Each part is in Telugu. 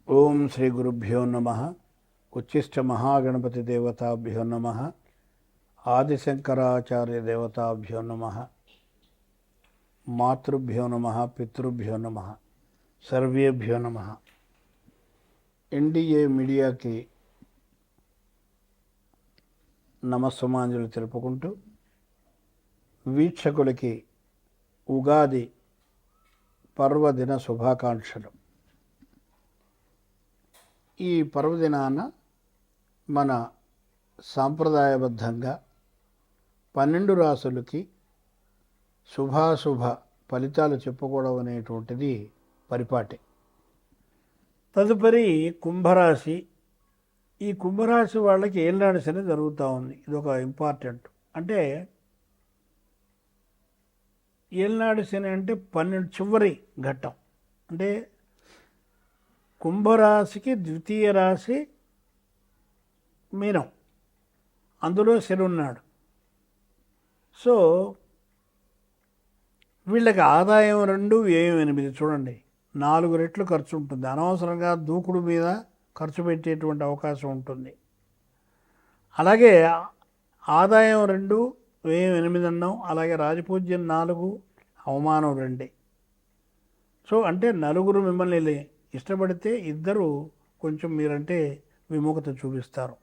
ఓం శ్రీ గురుభ్యో నమ. ఉచ్చిష్ట మహాగణపతి దేవతాభ్యో నమ. ఆదిశంకరాచార్య దేవతాభ్యో నమ. మాతృభ్యో నమ, పితృభ్యో నమ, సర్వేభ్యో నమ. ఎన్డీఏ మీడియాకి నమస్సుమాంజలు తెలుపుకుంటూ వీక్షకులకి ఉగాది పర్వదిన శుభాకాంక్షలు. ఈ పర్వదినాన మన సాంప్రదాయబద్ధంగా 12 రాసులకి శుభాశుభ ఫలితాలు చెప్పుకోవడం అనేటువంటిది పరిపాటి. తదుపరి కుంభరాశి. ఈ కుంభరాశి వాళ్ళకి ఏలినాడు శని జరుగుతూ ఉంది. ఇది ఒక ఇంపార్టెంట్. అంటే ఏలినాడు శని అంటే 12 చివరి ఘట్టం. అంటే కుంభరాశికి ద్వితీయ రాశి మీనం, అందులో శని ఉన్నాడు. సో వీళ్ళకి ఆదాయం 2, వ్యయం 8. చూడండి, 4 రెట్లు ఖర్చు ఉంటుంది. అనవసరంగా దూకుడు మీద ఖర్చు పెట్టేటువంటి అవకాశం ఉంటుంది. అలాగే ఆదాయం 2, వ్యయం 8 అన్నాం. అలాగే రాజపూజ్యం 4, అవమానం 2. సో అంటే నలుగురు మిమ్మల్ని ఇష్టపడితే ఇద్దరు కొంచెం మీరంటే విముఖత చూపిస్తారు.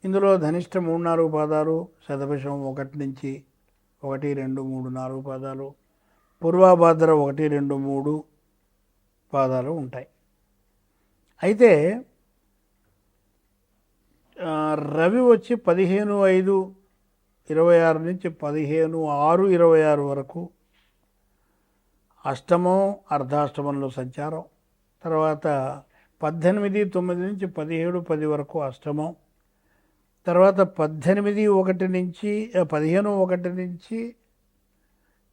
ఇందులో ధనిష్ట 3-4 పాదాలు, శతభిషం 1 నుంచి 1, 2, 3, 4 పాదాలు, పూర్వాభాద్ర 1, 2, 3 పాదాలు ఉంటాయి. అయితే రవి వచ్చి 15/5/26 నుంచి 15/6/26 వరకు అష్టమం, అర్ధాష్టమంలో సంచారం. తర్వాత 18/9 నుంచి 17/10 వరకు అష్టమం. తర్వాత 15/1 నుంచి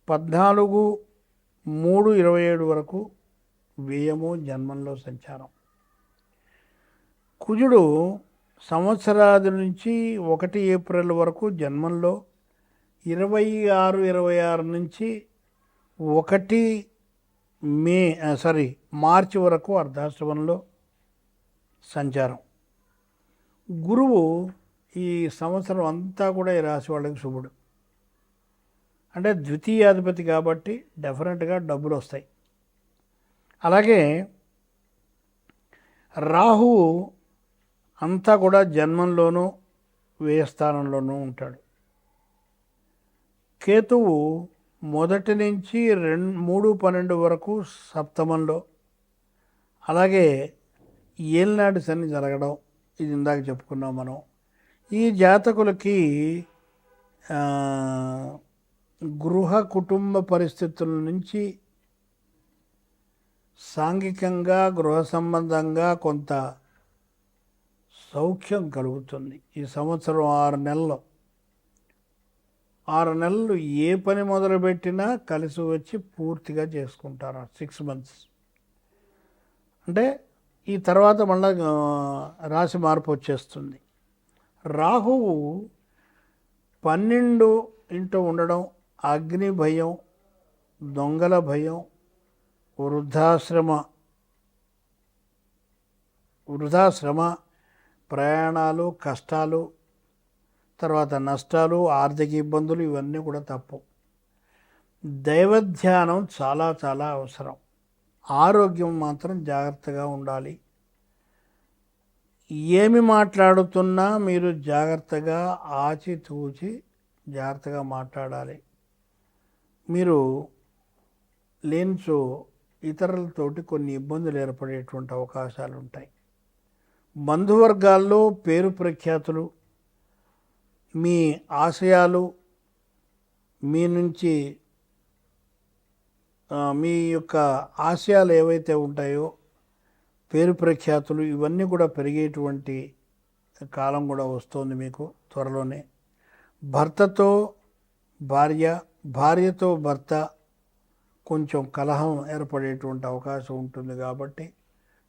14/3/27 వరకు వ్యయము, జన్మంలో సంచారం. కుజుడు సంవత్సరాది నుంచి 1 ఏప్రిల్ వరకు జన్మంలో, 26/26 నుంచి 1 మార్చి వరకు అర్ధాష్టమంలో సంచారం. గురువు ఈ సంవత్సరం అంతా కూడా ఈ రాశి వాళ్ళకి శుభుడు. అంటే ద్వితీయాధిపతి కాబట్టి డెఫినెట్గా డబ్బులు వస్తాయి. అలాగే రాహువు అంతా కూడా జన్మంలోనూ వ్యయస్థానంలోనూ ఉంటాడు. కేతువు 1 నుంచి 3/12 వరకు సప్తమంలో. అలాగే ఏలినాడు శని జరగడం, ఇది ఇందాక చెప్పుకున్నాం మనం. ఈ జాతకులకి గృహ కుటుంబ పరిస్థితుల నుంచి సాంఘికంగా, గృహ సంబంధంగా కొంత సౌఖ్యం కలుగుతుంది. ఈ సంవత్సరం 6 నెలలు ఏ పని మొదలుపెట్టినా కలిసి వచ్చి పూర్తిగా చేసుకుంటారు. 6 మంత్స్. అంటే ఈ తర్వాత మళ్ళీ రాశి మార్పు వచ్చేస్తుంది. రాహువు 12 ఇంట ఉండడం, అగ్ని భయం, దొంగల భయం, వృధాశ్రమ, ప్రయాణాలు, కష్టాలు, తర్వాత నష్టాలు, ఆర్థిక ఇబ్బందులు, ఇవన్నీ కూడా తప్పు. దైవధ్యానం చాలా చాలా అవసరం. ఆరోగ్యం మాత్రం జాగ్రత్తగా ఉండాలి. ఏమి మాట్లాడుతున్నా మీరు జాగ్రత్తగా ఆచితూచి జాగ్రత్తగా మాట్లాడాలి. మీరు లేనిచో ఇతరులతోటి కొన్ని ఇబ్బందులు ఏర్పడేటువంటి అవకాశాలు ఉంటాయి. బంధువర్గాల్లో పేరు ప్రఖ్యాతులు, మీ ఆశయాలు, మీ నుంచి మీ యొక్క ఆశయాలు ఏవైతే ఉంటాయో, పేరు ప్రఖ్యాతులు, ఇవన్నీ కూడా పెరిగేటువంటి కాలం కూడా వస్తుంది మీకు త్వరలోనే. భర్తతో భార్య, భార్యతో భర్త కొంచెం కలహం ఏర్పడేటువంటి అవకాశం ఉంటుంది. కాబట్టి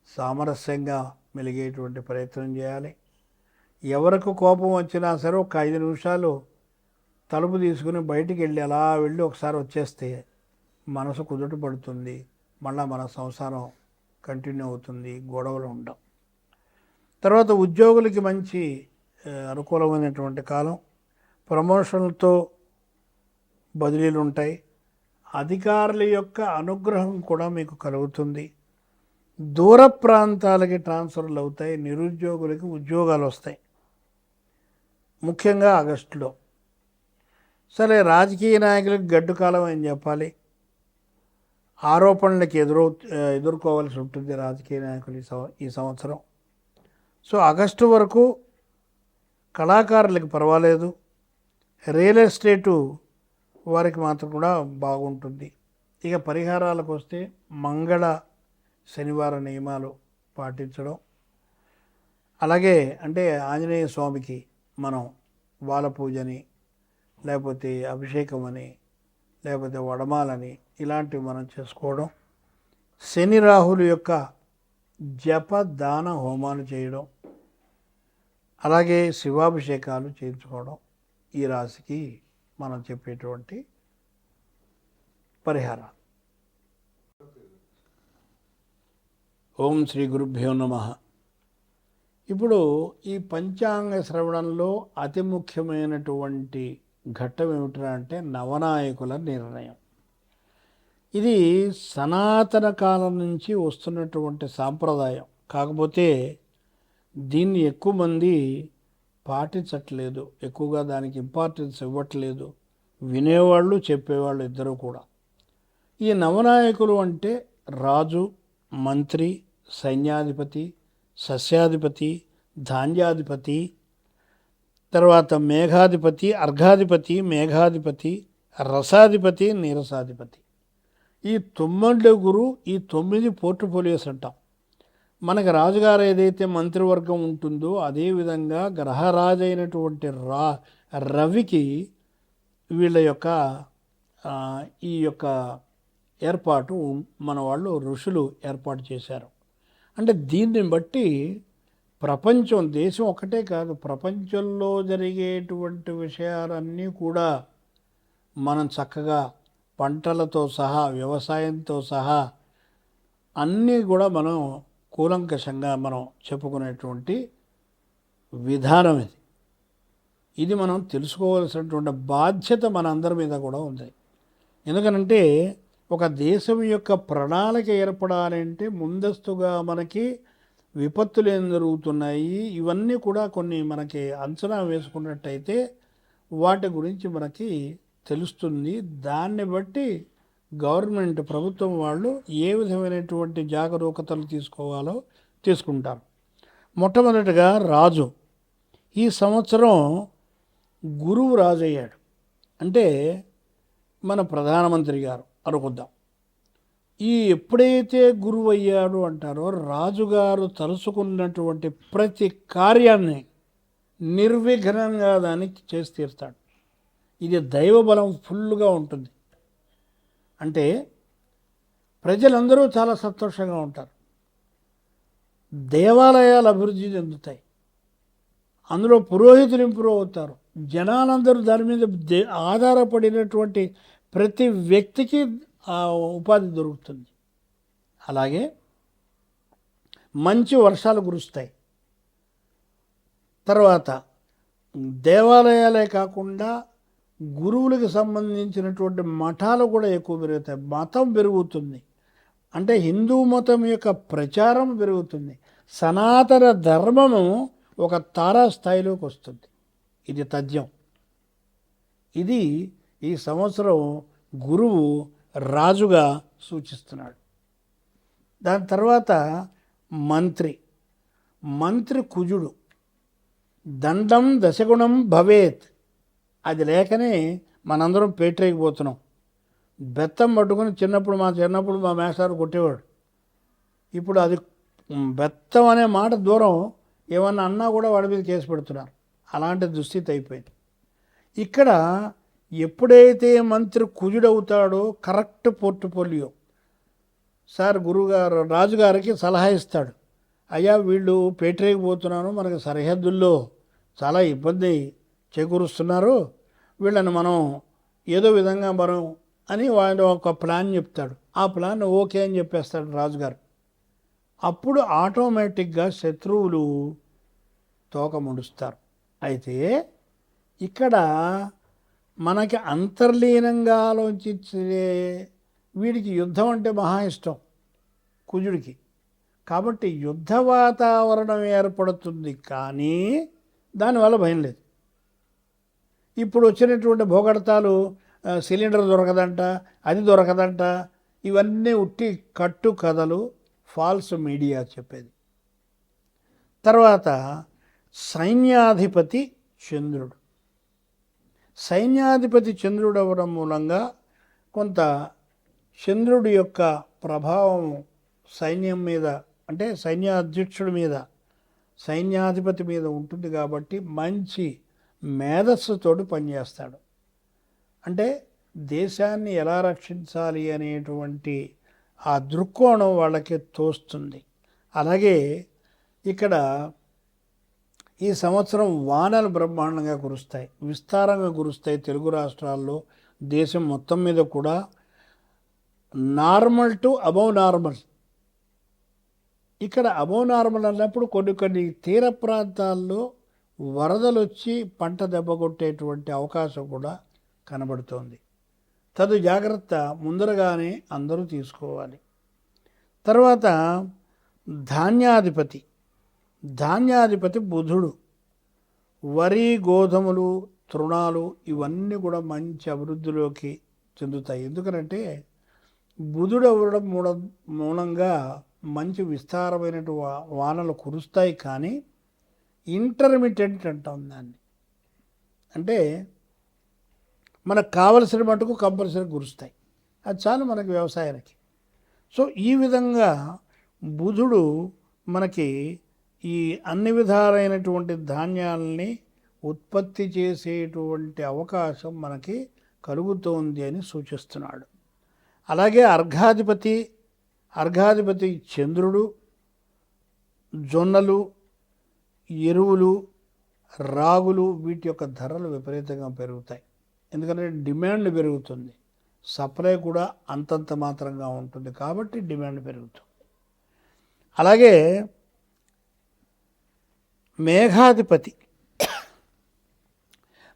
సామరస్యంగా మెలిగేటువంటి ప్రయత్నం చేయాలి. ఎవరికి కోపం వచ్చినా సరే ఒక 5 నిమిషాలు తలుపు తీసుకుని బయటికి అలా వెళ్ళి ఒకసారి వచ్చేస్తే మనసు కుదుట పడుతుంది. మళ్ళీ మన సంసారం కంటిన్యూ అవుతుంది, గొడవలు ఉండవు. తర్వాత ఉద్యోగులకి మంచి అనుకూలమైనటువంటి కాలం. ప్రమోషన్లతో బదిలీలు ఉంటాయి. అధికారుల యొక్క అనుగ్రహం కూడా మీకు కలుగుతుంది. దూర ప్రాంతాలకి ట్రాన్స్ఫర్లు అవుతాయి. నిరుద్యోగులకి ఉద్యోగాలు వస్తాయి, ముఖ్యంగా ఆగస్టులో. సరే, రాజకీయ నాయకులకు గడ్డు కాలం అని చెప్పాలి. ఆరోపణలకు ఎదుర్కోవాల్సి ఉంటుంది రాజకీయ నాయకులు ఈ సంవత్సరం. సో ఆగస్టు వరకు కళాకారులకు పర్వాలేదు. రియల్ ఎస్టేటు వారికి మాత్రం కూడా బాగుంటుంది. ఇక పరిహారాలకు వస్తే మంగళ శనివార నియమాలు పాటించడం, అలాగే అంటే ఆంజనేయ స్వామికి మనం వాల పూజని, లేకపోతే అభిషేకం అని, లేకపోతే వడమాలని ఇలాంటివి మనం చేసుకోవడం, శని రాహుల యొక్క జప దాన హోమాలు చేయడం, అలాగే శివాభిషేకాలు చేయించుకోవడం ఈ రాశికి మనం చెప్పేటువంటి పరిహారాలు. ఓం శ్రీ గురుభ్యో నమః. ఇప్పుడు ఈ పంచాంగ శ్రవణంలో అతి ముఖ్యమైనటువంటి ఘట్టం ఏమిటంటే అంటే నవనాయకుల నిర్ణయం. ఇది సనాతన కాలం నుంచి వస్తున్నటువంటి సాంప్రదాయం. కాకపోతే దీన్ని ఎక్కువ మంది పాటించట్లేదు, ఎక్కువగా దానికి ఇంపార్టెన్స్ ఇవ్వట్లేదు, వినేవాళ్ళు చెప్పేవాళ్ళు ఇద్దరు కూడా. ఈ నవనాయకులు అంటే రాజు, మంత్రి, సైన్యాధిపతి, సస్యాధిపతి, ధాన్యాధిపతి, తర్వాత మేఘాధిపతి, అర్ఘాధిపతి, మేఘాధిపతి, రసాధిపతి, నీరసాధిపతి. ఈ 9 ఈ 9 పోర్ట్ఫోలియోస్ అంటాం. మనకు రాజుగారు ఏదైతే మంత్రివర్గం ఉంటుందో అదేవిధంగా గ్రహరాజు అయినటువంటి రవికి వీళ్ళ యొక్క ఈ యొక్క ఏర్పాటు మన వాళ్ళు ఋషులు ఏర్పాటు చేశారు. అంటే దీన్ని బట్టి ప్రపంచం, దేశం ఒకటే కాదు, ప్రపంచంలో జరిగేటువంటి విషయాలన్నీ కూడా మనం చక్కగా పంటలతో సహా, వ్యవసాయంతో సహా అన్నీ కూడా మనం కూలంకషంగా మనం చెప్పుకునేటువంటి విధానం ఇది. ఇది మనం తెలుసుకోవాల్సినటువంటి బాధ్యత మన అందరి మీద కూడా ఉంది. ఎందుకనంటే ఒక దేశం యొక్క ప్రణాళిక ఏర్పడాలంటే ముందస్తుగా మనకి విపత్తులు ఏం జరుగుతున్నాయి, ఇవన్నీ కూడా కొన్ని మనకి అంచనా వేసుకున్నట్టయితే వాటి గురించి మనకి తెలుస్తుంది. దాన్ని బట్టి గవర్నమెంట్, ప్రభుత్వం వాళ్ళు ఏ విధమైనటువంటి జాగరూకతలు తీసుకోవాలో తీసుకుంటారు. మొట్టమొదటిగా రాజు. ఈ సంవత్సరం గురువు రాజు అయ్యాడు. అంటే మన ప్రధానమంత్రి గారు అనుకుందాం. ఈ ఎప్పుడైతే గురువు అయ్యాడు అంటారో రాజుగారు తలుసుకున్నటువంటి ప్రతి కార్యాన్ని నిర్విఘ్నంగా దాన్ని చేసి తీరుతాడు. ఇది దైవబలం ఫుల్గా ఉంటుంది. అంటే ప్రజలందరూ చాలా సంతోషంగా ఉంటారు. దేవాలయాలు అభివృద్ధి చెందుతాయి, అందులో పురోహితులు ఇంప్రూవ్ అవుతారు. జనాలందరూ దాని మీద ఆధారపడినటువంటి ప్రతి వ్యక్తికి ఉపాధి దొరుకుతుంది. అలాగే మంచి వర్షాలు కురుస్తాయి. తర్వాత దేవాలయాలే కాకుండా గురువులకు సంబంధించినటువంటి మఠాలు కూడా ఎక్కువ పెరుగుతాయి. మతం పెరుగుతుంది, అంటే హిందూ మతం యొక్క ప్రచారం పెరుగుతుంది. సనాతన ధర్మము ఒక తారాస్థాయిలోకి వస్తుంది. ఇది తథ్యం. ఇది ఈ సంవత్సరం గురువు రాజుగా సూచిస్తున్నాడు. దాని తర్వాత మంత్రి కుజుడు. దండం దశగుణం భవేత్, అది లేకనే మనందరం పేటరేగిపోతున్నాం. బెత్తం పట్టుకుని చిన్నప్పుడు మా మేస్టారు కొట్టేవాడు. ఇప్పుడు అది బెత్తం అనే మాట దూరం, ఏమన్నా అన్నా కూడా వాడి మీద కేసు పెడుతున్నారు. అలాంటి దుస్థితి అయిపోయింది. ఇక్కడ ఎప్పుడైతే మంత్రి కుజుడవుతాడో కరెక్ట్ పోర్ట్ఫోలియో. సార్ గురువుగారు రాజుగారికి సలహా ఇస్తాడు, అయ్యా వీళ్ళు పేటరేగిపోతున్నాను, మనకు సరిహద్దుల్లో చాలా ఇబ్బంది చేకూరుస్తున్నారు, వీళ్ళని మనం ఏదో విధంగా అని వాడు ఒక ప్లాన్ చెప్తాడు. ఆ ప్లాన్ ఓకే అని చెప్పేస్తాడు రాజుగారు. అప్పుడు ఆటోమేటిక్గా శత్రువులు తోక ముడుస్తారు. అయితే ఇక్కడ మనకి అంతర్లీనంగా ఆలోచించే వీడికి యుద్ధం అంటే మహా ఇష్టం కుజుడికి. కాబట్టి యుద్ధ వాతావరణం ఏర్పడుతుంది, కానీ దానివల్ల భయం లేదు. ఇప్పుడు వచ్చినటువంటి భూగడతాలు సిలిండర్ దొరకదంట, అది దొరకదంట, ఇవన్నీ ఉట్టి కట్టు కథలు, ఫాల్స్ మీడియా చెప్పేది. తర్వాత సైన్యాధిపతి చంద్రుడు. సైన్యాధిపతి చంద్రుడు అవ్వడం మూలంగా కొంత చంద్రుడి యొక్క ప్రభావం సైన్యం మీద, అంటే సైన్యాధ్యక్షుడి మీద, సైన్యాధిపతి మీద ఉంటుంది. కాబట్టి మంచి మేధస్సుతోటి పనిచేస్తాడు. అంటే దేశాన్ని ఎలా రక్షించాలి అనేటువంటి ఆ దృక్కోణం వాళ్ళకి తోస్తుంది. అలాగే ఇక్కడ ఈ సంవత్సరం వానలు బ్రహ్మాండంగా కురుస్తాయి, విస్తారంగా కురుస్తాయి. తెలుగు రాష్ట్రాల్లో, దేశం మొత్తం మీద కూడా నార్మల్ టు అబౌవ్ నార్మల్. ఇక్కడ అబౌవ్ నార్మల్ అన్నప్పుడు కొన్ని తీర ప్రాంతాల్లో వరదలు వచ్చి పంట దెబ్బ కొట్టేటువంటి అవకాశం కూడా కనబడుతోంది. తదు జాగ్రత్త ముందరగానే అందరూ తీసుకోవాలి. తర్వాత ధాన్యాధిపతి. ధాన్యాధిపతి బుధుడు. వరి, గోధుమలు, తృణాలు ఇవన్నీ కూడా మంచి అభివృద్ధిలోకి చెందుతాయి. ఎందుకంటే బుధుడు అవ్వడం మూలంగా మంచి విస్తారమైనటు వానలు కురుస్తాయి. కానీ ఇంటర్మిటెంట్ అంటాం దాన్ని. అంటే మనకు కావలసిన మటుకు కంపల్సరీ కురుస్తాయి, అది చాలు మనకి వ్యవసాయానికి. సో ఈ విధంగా బుధుడు మనకి ఈ అన్ని విధాలైనటువంటి ధాన్యాలని ఉత్పత్తి చేసేటువంటి అవకాశం మనకి కలుగుతోంది అని సూచిస్తున్నాడు. అలాగే అర్ఘాధిపతి చంద్రుడు. జొన్నలు, ఎరువులు, రాగులు వీటి యొక్క ధరలు విపరీతంగా పెరుగుతాయి. ఎందుకంటే డిమాండ్ పెరుగుతుంది, సప్లై కూడా అంతంత మాత్రంగా ఉంటుంది, కాబట్టి డిమాండ్ పెరుగుతుంది. అలాగే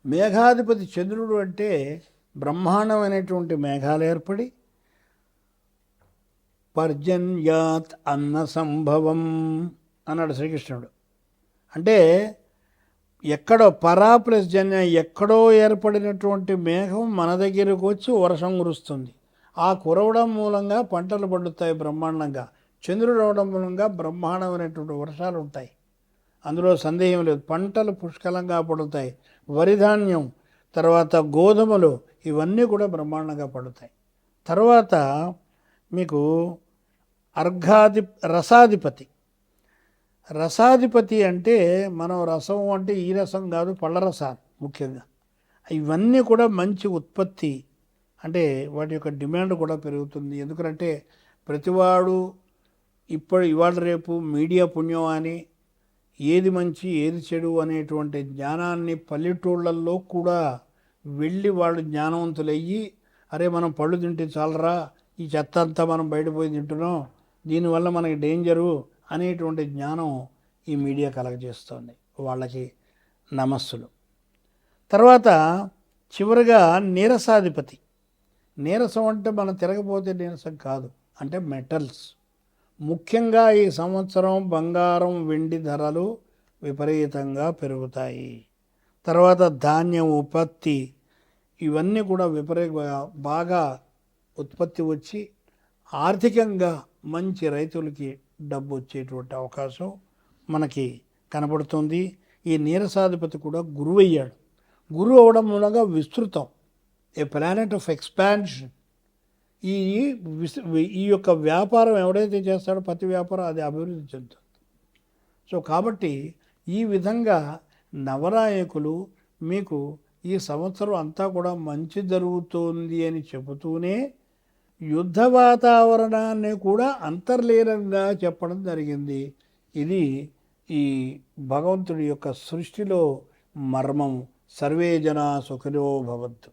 మేఘాధిపతి చంద్రుడు అంటే బ్రహ్మాండమైనటువంటి మేఘాలు ఏర్పడి పర్జన్యాత్ అన్న సంభవం అన్నాడు శ్రీకృష్ణుడు. అంటే ఎక్కడో పరా ప్లస్ జన్య, ఎక్కడో ఏర్పడినటువంటి మేఘం మన దగ్గరకు వచ్చి వర్షం కురుస్తుంది. ఆ కురవడం మూలంగా పంటలు పండుతాయి బ్రహ్మాండంగా. చంద్రుడు అవడం మూలంగా బ్రహ్మాండమైనటువంటి వర్షాలు ఉంటాయి, అందులో సందేహం లేదు. పంటలు పుష్కలంగా పడుతాయి. వరిధాన్యం, తర్వాత గోధుమలు ఇవన్నీ కూడా బ్రహ్మాండంగా పడుతాయి. తర్వాత మీకు రసాధిపతి అంటే మనం రసం అంటే ఈ రసం కాదు, పళ్ళ రసాలు ముఖ్యంగా. ఇవన్నీ కూడా మంచి ఉత్పత్తి, అంటే వాటి యొక్క డిమాండ్ కూడా పెరుగుతుంది. ఎందుకంటే ప్రతివాడు ఇవాళ రేపు మీడియా పుణ్యం అని ఏది మంచి ఏది చెడు అనేటువంటి జ్ఞానాన్ని పల్లెటూళ్ళల్లో కూడా వెళ్ళి వాళ్ళు జ్ఞానవంతులయ్యి, అరే మనం పళ్ళు తింటే చాలరా, ఈ చెత్త అంతా మనం బయటపోయి తింటున్నాం, దీనివల్ల మనకి డేంజరు అనేటువంటి జ్ఞానం ఈ మీడియా కలగజేస్తుంది. వాళ్ళకి నమస్సులు. తర్వాత చివరిగా నీరసాధిపతి. నీరసం అంటే మనం తిరగపోతే నీరసం కాదు, అంటే మెటల్స్. ముఖ్యంగా ఈ సంవత్సరం బంగారం, వెండి ధరలు విపరీతంగా పెరుగుతాయి. తర్వాత ధాన్యం, పత్తి ఇవన్నీ కూడా బాగా ఉత్పత్తి వచ్చి ఆర్థికంగా మంచి రైతులకి డబ్బు వచ్చేటువంటి అవకాశం మనకి కనబడుతుంది. ఈ నీరసాధిపతి కూడా గురువు అయ్యాడు. గురువు అవడం మూలంగా విస్తృతం, ఏ ప్లానెట్ ఆఫ్ ఎక్స్పాన్షన్. ఈ యొక్క వ్యాపారం ఎవడైతే చేస్తాడో పత్తి వ్యాపారం, అది అభివృద్ధి చెందుతుంది. సో కాబట్టి ఈ విధంగా నవనాయకులు మీకు ఈ సంవత్సరం అంతా కూడా మంచి జరుగుతుంది అని చెబుతూనే యుద్ధ వాతావరణాన్ని కూడా అంతర్లీనంగా చెప్పడం జరిగింది. ఇది ఈ భగవంతుడి యొక్క సృష్టిలో మర్మం. సర్వే జనా సుఖినో భవంతు.